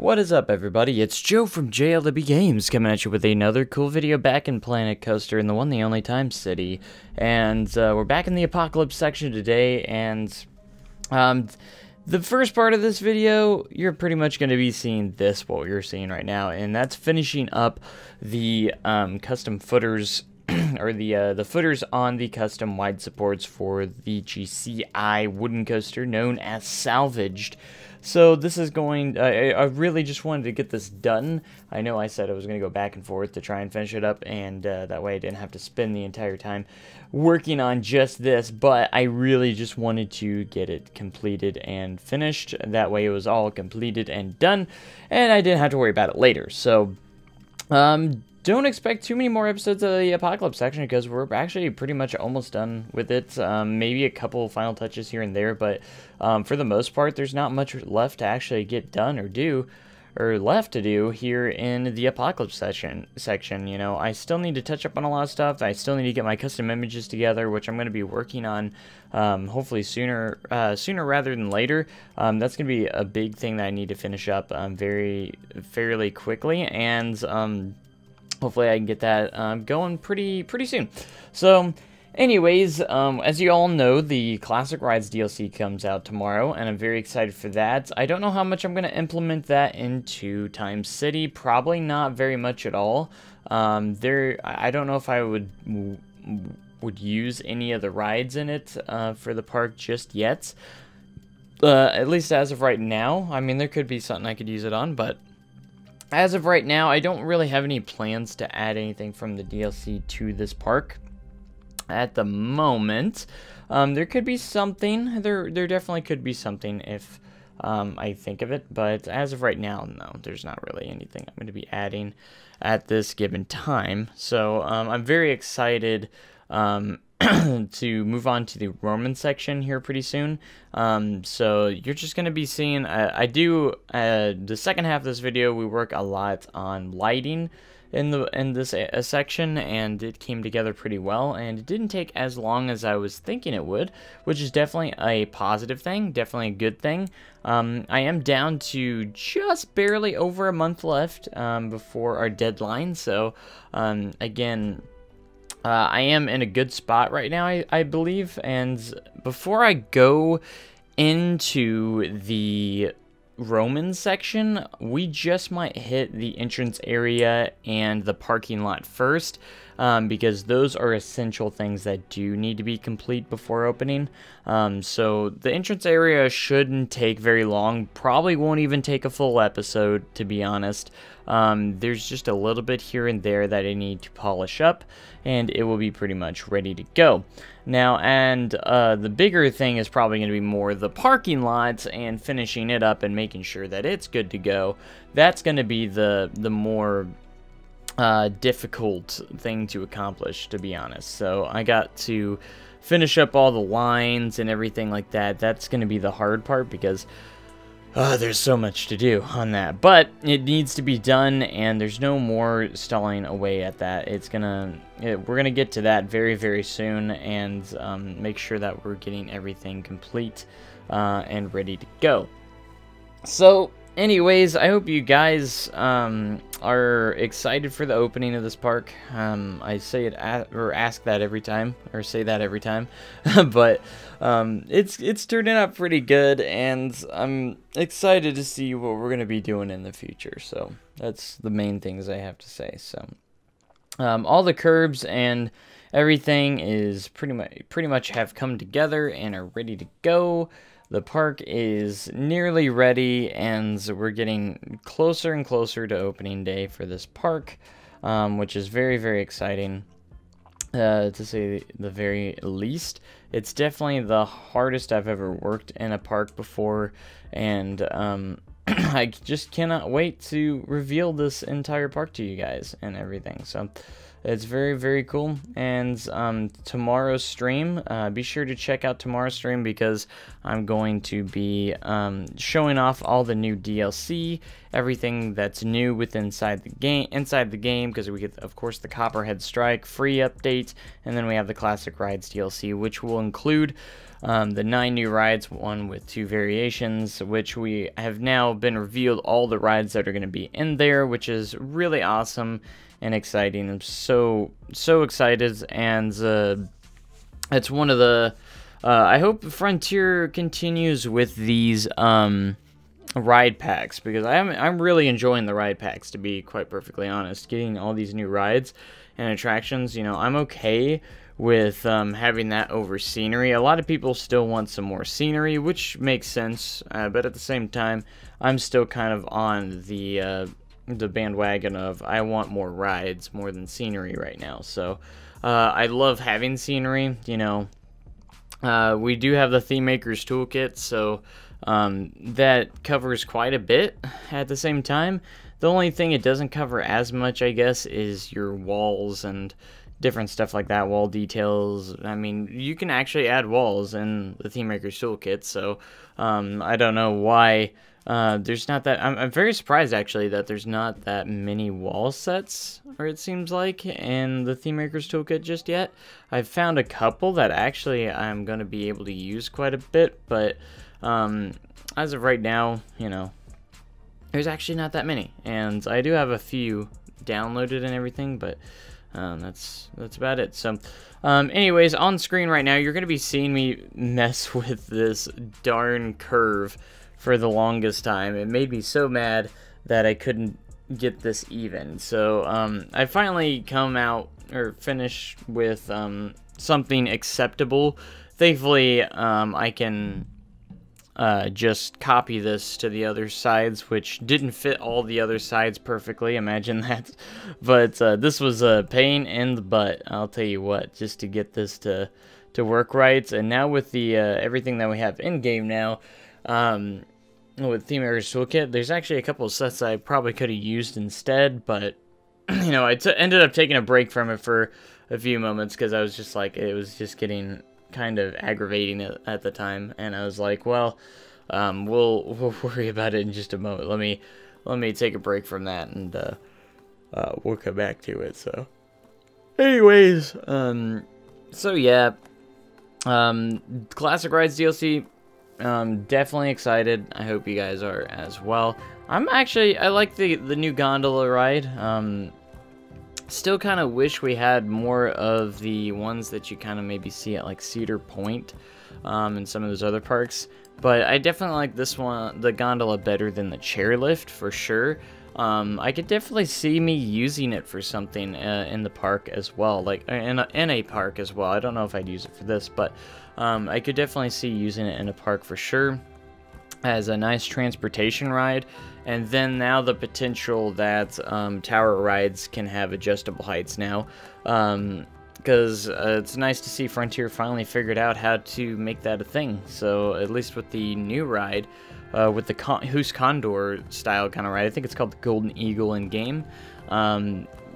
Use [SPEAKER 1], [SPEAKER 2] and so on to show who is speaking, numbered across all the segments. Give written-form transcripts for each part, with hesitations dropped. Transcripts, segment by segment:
[SPEAKER 1] What is up, everybody? It's Joe from JLW Games coming at you with another cool video back in Planet Coaster in the one, the only Time City. And we're back in the Apocalypse section today, and the first part of this video, you're pretty much going to be seeing this, what you're seeing right now, and that's finishing up the custom footers, or the footers on the custom wide supports for the GCI wooden coaster known as Salvaged. So this is going, I really just wanted to get this done. I know I said I was going to go back and forth to try and finish it up, and that way I didn't have to spend the entire time working on just this, but I really just wanted to get it completed and finished. That way it was all completed and done, and I didn't have to worry about it later. So, don't expect too many more episodes of the Apocalypse section because we're actually pretty much almost done with it. Maybe a couple final touches here and there, but for the most part, there's not much left to actually get done or do, or left to do here in the Apocalypse section. You know, I still need to touch up on a lot of stuff. I still need to get my custom images together, which I'm going to be working on hopefully sooner rather than later. That's going to be a big thing that I need to finish up fairly quickly, and hopefully I can get that going pretty soon. So, anyways, as you all know, the Classic Rides DLC comes out tomorrow, and I'm very excited for that. I don't know how much I'm going to implement that into Time City. Probably not very much at all. I don't know if I would use any of the rides in it for the park just yet. At least as of right now. I mean, there could be something I could use it on, but as of right now, I don't really have any plans to add anything from the DLC to this park at the moment. There could be something. There definitely could be something if I think of it, but as of right now, no, there's not really anything I'm going to be adding at this given time. So I'm very excited to move on to the Roman section here pretty soon. So you're just going to be seeing, the second half of this video, we work a lot on lighting in this section, and it came together pretty well, and it didn't take as long as I was thinking it would, which is definitely a positive thing, definitely a good thing. I am down to just barely over a month left before our deadline, so again, I am in a good spot right now, I believe, and before I go into the Roman section, we just might hit the entrance area and the parking lot first, because those are essential things that do need to be complete before opening. So the entrance area shouldn't take very long, probably won't even take a full episode, to be honest. There's just a little bit here and there that I need to polish up, and it will be pretty much ready to go. Now, and the bigger thing is probably going to be more the parking lots and finishing it up and making sure that it's good to go. That's going to be the more difficult thing to accomplish, to be honest. So I got to finish up all the lines and everything like that. That's going to be the hard part because there's so much to do on that, but it needs to be done, and there's no more stalling away at that. We're gonna get to that very soon, and make sure that we're getting everything complete and ready to go. So, anyways, I hope you guys are excited for the opening of this park. I say it or ask that every time, or say that every time, but it's turning out pretty good, and I'm excited to see what we're gonna be doing in the future. So that's the main things I have to say. So all the curbs and everything is pretty much have come together and are ready to go. The park is nearly ready, and we're getting closer and closer to opening day for this park, which is very exciting, to say the very least. It's definitely the hardest I've ever worked in a park before, and I just cannot wait to reveal this entire park to you guys and everything. So it's very cool. And tomorrow's stream, be sure to check out tomorrow's stream, because I'm going to be showing off all the new DLC, everything that's new inside the game, because we get, of course, the Copperhead Strike free update, and then we have the Classic Rides DLC, which will include the 9 new rides, one with 2 variations, which we have now been revealed all the rides that are going to be in there, which is really awesome and exciting. I'm so excited, and it's one of the I hope Frontier continues with these ride packs, because I'm really enjoying the ride packs, to be quite perfectly honest. Getting all these new rides and attractions, you know, I'm okay with having that over scenery. A lot of people still want some more scenery, which makes sense, but at the same time, I'm still kind of on the bandwagon of I want more rides more than scenery right now. So I love having scenery. You know, we do have the Theme Maker's Toolkit, so that covers quite a bit. At the same time, the only thing it doesn't cover as much, I guess, is your walls and different stuff like that, wall details. I mean, you can actually add walls in the Theme Maker's Toolkit, so I don't know why there's not that. I'm very surprised, actually, that there's not that many wall sets, or it seems like, in the Theme Maker's Toolkit just yet. I've found a couple that actually I'm going to be able to use quite a bit, but as of right now, you know, there's actually not that many, and I do have a few downloaded and everything, but that's about it. So anyways, on screen right now, you're gonna be seeing me mess with this darn curve for the longest time. It made me so mad that I couldn't get this even. So I finally come out or finish with something acceptable. Thankfully, I can just copy this to the other sides, which didn't fit all the other sides perfectly, imagine that. But this was a pain in the butt, I'll tell you what, just to get this to work right. And now with the everything that we have in game now, with Theme Maker's Toolkit, there's actually a couple of sets I probably could have used instead, but you know, I ended up taking a break from it for a few moments, because I was just like, it was just getting kind of aggravating at the time, and I was like, well, we'll worry about it in just a moment. Let me take a break from that, and we'll come back to it. So anyways, so yeah, Classic Rides DLC, definitely excited. I hope you guys are as well. I like the new gondola ride. Still kind of wish we had more of the ones that you kind of maybe see at like Cedar Point and some of those other parks. But I definitely like this one, the gondola, better than the chairlift for sure. I could definitely see me using it for something in the park as well, like in a park as well. I don't know if I'd use it for this, but I could definitely see using it in a park for sure, as a nice transportation ride. And then now the potential that tower rides can have adjustable heights now, because it's nice to see Frontier finally figured out how to make that a thing. So at least with the new ride, with the Hus Condor style kind of ride, I think it's called the Golden Eagle in game,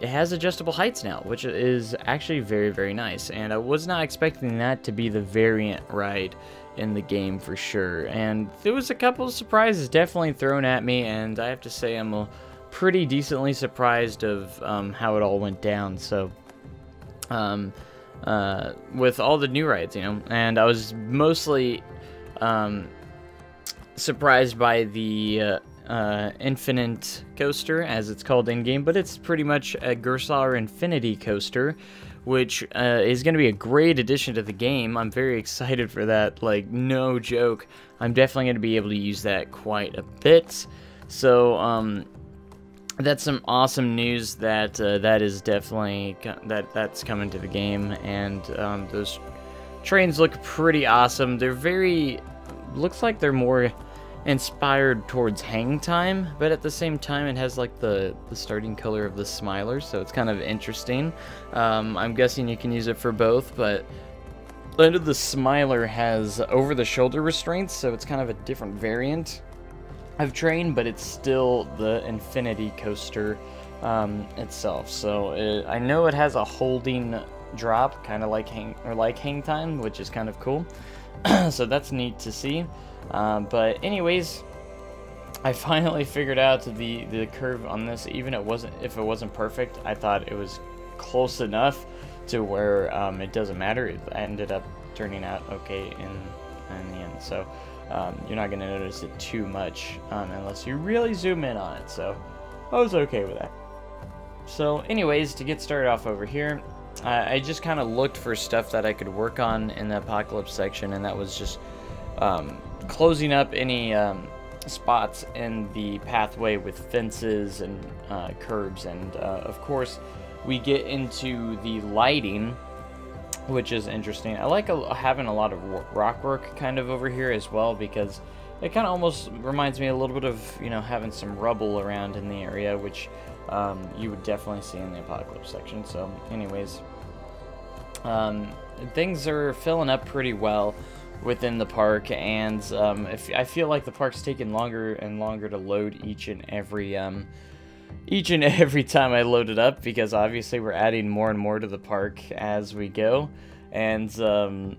[SPEAKER 1] it has adjustable heights now, which is actually very, very nice. And I was not expecting that to be the variant ride in the game for sure, and there was a couple of surprises definitely thrown at me, and I have to say I'm pretty decently surprised of how it all went down. So with all the new rides, you know, and I was mostly surprised by the Infinite Coaster, as it's called in game, but it's pretty much a Gerstlauer Infinity Coaster, which is going to be a great addition to the game. I'm very excited for that, like, no joke. I'm definitely going to be able to use that quite a bit. So, that's some awesome news that that is definitely, that's coming to the game. And those trains look pretty awesome. They're very, looks like they're more inspired towards Hang Time, but at the same time it has like the starting color of the Smiler, so it's kind of interesting. I'm guessing you can use it for both, but under the Smiler has over-the-shoulder restraints, so it's kind of a different variant of train, but it's still the Infinity Coaster itself. So I know it has a holding drop, kind of like Hang Time, which is kind of cool. So that's neat to see. But anyways, I finally figured out the curve on this. Even if it wasn't perfect, I thought it was close enough to where it doesn't matter. It ended up turning out okay in in the end. So you're not going to notice it too much unless you really zoom in on it. So I was okay with that. So anyways, to get started off over here, I just kind of looked for stuff that I could work on in the Apocalypse section, and that was just closing up any spots in the pathway with fences and curbs. And of course, we get into the lighting, which is interesting. I like having a lot of rock work kind of over here as well, because it kind of almost reminds me a little bit of, you know, having some rubble around in the area, which you would definitely see in the Apocalypse section. So anyways, things are filling up pretty well within the park, and I feel like the park's taking longer and longer to load each and every time I load it up, because obviously we're adding more and more to the park as we go. And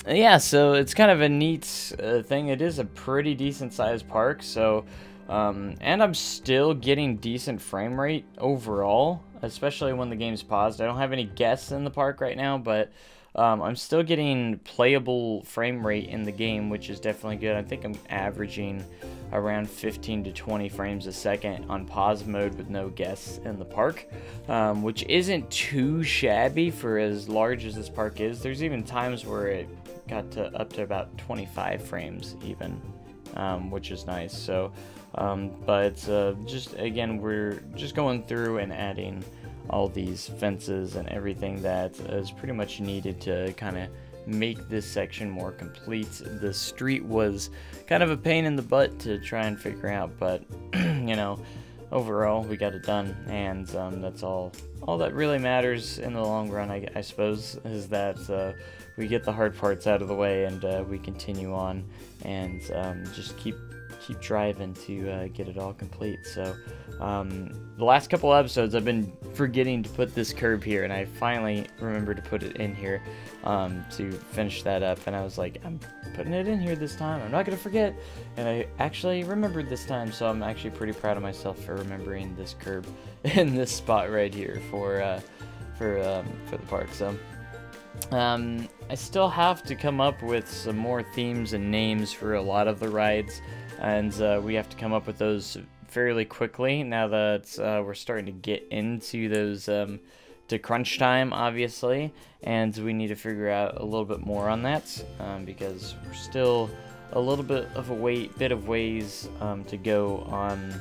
[SPEAKER 1] yeah, so it's kind of a neat thing. It is a pretty decent sized park, so and I'm still getting decent frame rate overall, especially when the game's paused. I don't have any guests in the park right now, but I'm still getting playable frame rate in the game, which is definitely good. I think I'm averaging around 15 to 20 frames a second on pause mode with no guests in the park, which isn't too shabby for as large as this park is. There's even times where it got up to about 25 frames even, which is nice. So but just again, we're just going through and adding all these fences and everything that is pretty much needed to kind of make this section more complete. The street was kind of a pain in the butt to try and figure out, but you know, overall we got it done, and that's all that really matters in the long run, I suppose, is that we get the hard parts out of the way, and we continue on and just keep driving to get it all complete. So the last couple episodes I've been forgetting to put this curb here, and I finally remembered to put it in here to finish that up, and I was like, I'm putting it in here this time, I'm not gonna forget, and I actually remembered this time. So I'm actually pretty proud of myself for remembering this curb in this spot right here for the park. So I still have to come up with some more themes and names for a lot of the rides, and we have to come up with those fairly quickly now that we're starting to get into those to crunch time, obviously, and we need to figure out a little bit more on that because we're still a little bit of ways to go on.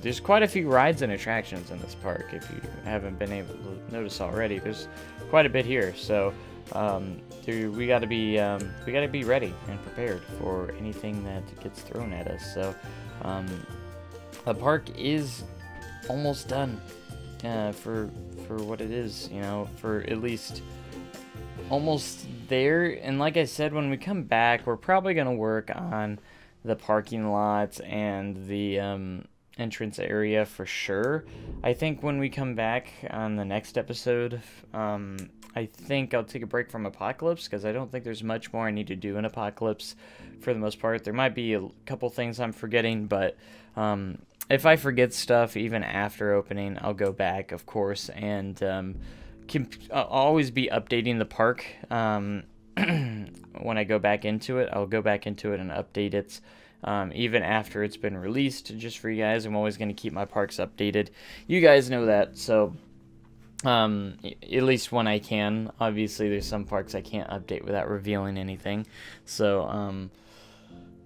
[SPEAKER 1] There's quite a few rides and attractions in this park. If you haven't been able to notice already, there's quite a bit here. So we got to be ready and prepared for anything that gets thrown at us. So the park is almost done for what it is, you know, for at least almost there. And like I said, when we come back, we're probably going to work on the parking lot and the entrance area for sure. I think when we come back on the next episode, I think I'll take a break from Apocalypse, because I don't think there's much more I need to do in Apocalypse for the most part. There might be a couple things I'm forgetting, but if I forget stuff even after opening, I'll go back, of course, and I'll always be updating the park. When I go back into it, I'll go back into it and update it. Even after it's been released, just for you guys. I'm always going to keep my parks updated. You guys know that, so at least when I can. Obviously, there's some parks I can't update without revealing anything, so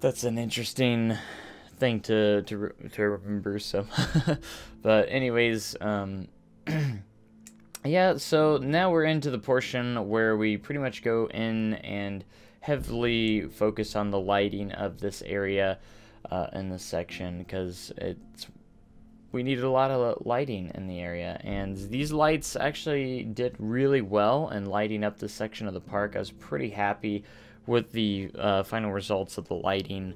[SPEAKER 1] that's an interesting thing to remember. So, but anyways, yeah. So now we're into the portion where we pretty much go in and heavily focus on the lighting of this area in this section, because we needed a lot of lighting in the area, and these lights actually did really well in lighting up this section of the park. I was pretty happy with the final results of the lighting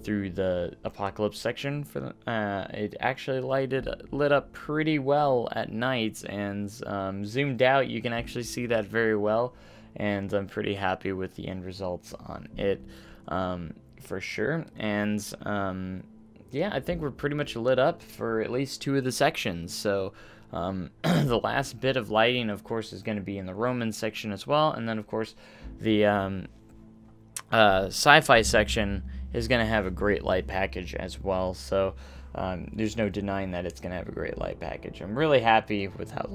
[SPEAKER 1] through the Apocalypse section. It actually lit up pretty well at night, and zoomed out you can actually see that very well, and I'm pretty happy with the end results on it for sure. And yeah, I think we're pretty much lit up for at least two of the sections. So the last bit of lighting, of course, is going to be in the Roman section as well, and then of course the sci-fi section is going to have a great light package as well, so there's no denying that it's going to have a great light package. I'm really happy with how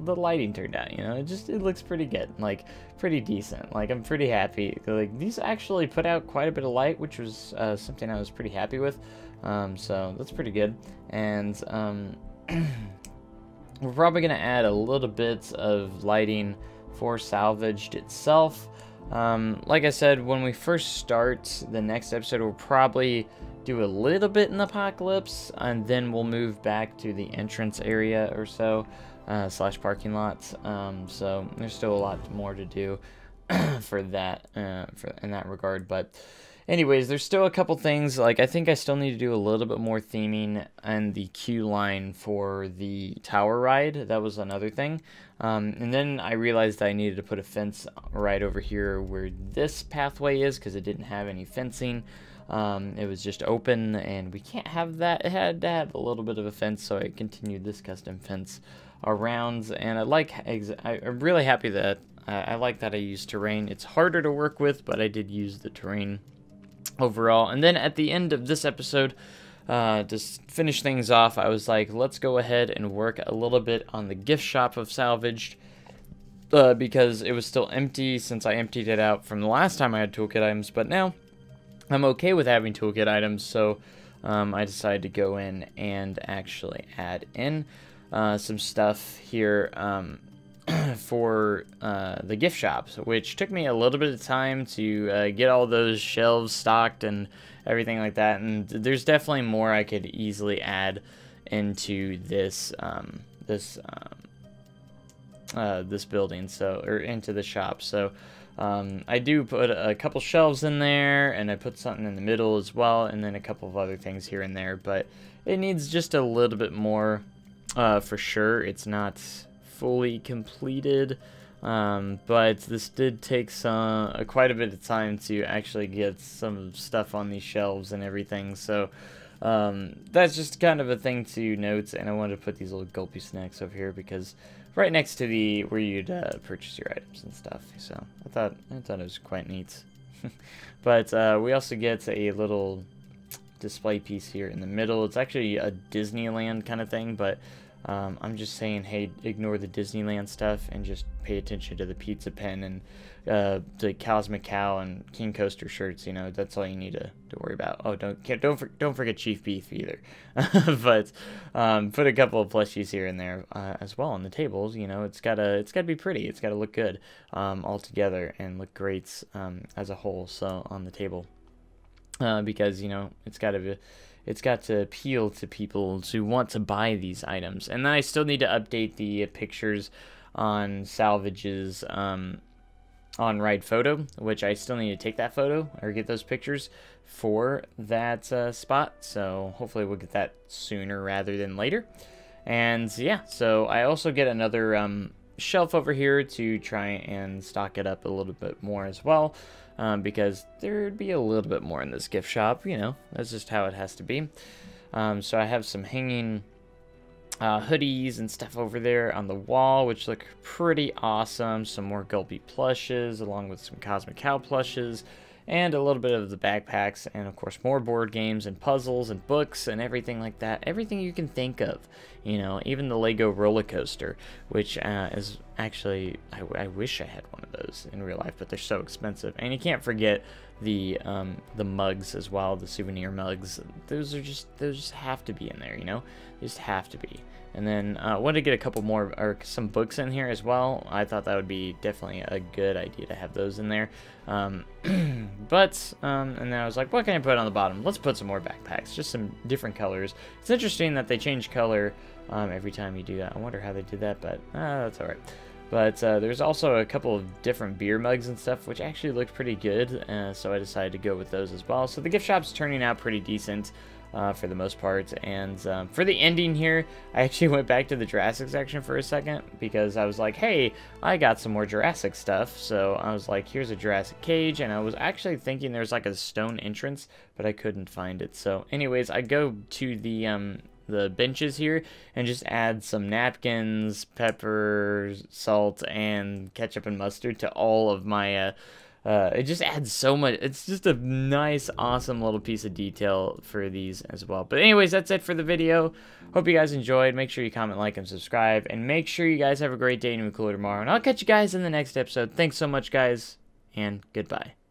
[SPEAKER 1] the lighting turned out, you know. It looks pretty good, like pretty decent. Like, I'm pretty happy. Like, these actually put out quite a bit of light, which was something I was pretty happy with. So that's pretty good. And we're probably going to add a little bit of lighting for Salvaged itself. Like I said, when we first start the next episode, we'll probably do a little bit in Apocalypse, and then we'll move back to the entrance area or so, slash parking lots. So there's still a lot more to do for that, in that regard. But anyways, there's still a couple things. Like, I think I still need to do a little bit more theming and the queue line for the tower ride. That was another thing. And then I realized I needed to put a fence right over here where this pathway is, because it didn't have any fencing. It was just open, and we can't have that. It had to have a little bit of a fence, so I continued this custom fence around. And I'm really happy that I like that I used terrain. It's harder to work with, but I did use the terrain overall. And then at the end of this episode, to finish things off, I was like, let's go ahead and work a little bit on the gift shop of Salvaged, because it was still empty since I emptied it out from the last time I had toolkit items. But now I'm okay with having toolkit items, so I decided to go in and actually add in some stuff here for the gift shops, which took me a little bit of time to get all those shelves stocked and everything like that. And there's definitely more I could easily add into this this building, or into the shop. So I do put a couple shelves in there, and I put something in the middle as well, and then a couple of other things here and there. But it needs just a little bit more, for sure. It's not fully completed, but this did take quite a bit of time to actually get some stuff on these shelves and everything. So that's just kind of a thing to note, and I wanted to put these little gulpy snacks over here because right next to where you'd purchase your items and stuff. So I thought it was quite neat. But we also get a little display piece here in the middle. It's actually a Disneyland kind of thing, but I'm just saying, hey, ignore the Disneyland stuff and just pay attention to the Pizza Pen and the Cosmic Cow and King Coaster shirts. You know, that's all you need to worry about. Oh, don't forget Chief Beef either. But put a couple of plushies here and there as well on the tables. You know, it's gotta be pretty. It's gotta look good all together and look great as a whole. So on the table, because you know it's got to appeal to people who want to buy these items. And then I still need to update the pictures on Salvage's on ride photo, which I still need to take that photo or get those pictures for that spot. So hopefully we'll get that sooner rather than later. And yeah, so I also get another shelf over here to try and stock it up a little bit more as well. Because there'd be a little bit more in this gift shop, you know, that's just how it has to be. So I have some hanging hoodies and stuff over there on the wall, which look pretty awesome. Some more Gulpy plushes, along with some Cosmic Cow plushes, and a little bit of the backpacks, and of course more board games and puzzles and books and everything like that. Everything you can think of, you know, even the Lego roller coaster, which is actually, I wish I had one of those in real life, but they're so expensive. And you can't forget the mugs as well, the souvenir mugs. Those just have to be in there, you know, they just have to be. And then I wanted to get a couple more, or some books in here as well. I thought that would be definitely a good idea to have those in there. And then I was like, what can I put on the bottom? Let's put some more backpacks, just some different colors. It's interesting that they change color every time you do that. I wonder how they did that, but that's alright. But there's also a couple of different beer mugs and stuff, which actually looked pretty good, so I decided to go with those as well. So the gift shop's turning out pretty decent. For the most part. And for the ending here, I actually went back to the Jurassic section for a second, because I was like, hey, I got some more Jurassic stuff. So I was like, here's a Jurassic cage, and I was actually thinking there's like a stone entrance, but I couldn't find it. So anyways, I go to the benches here and just add some napkins, pepper, salt, and ketchup and mustard to all of my It just adds so much. It's just a nice, awesome little piece of detail for these as well. But anyways, that's it for the video. Hope you guys enjoyed. Make sure you comment, like, and subscribe. And make sure you guys have a great day and be cooler tomorrow. And I'll catch you guys in the next episode. Thanks so much, guys. And goodbye.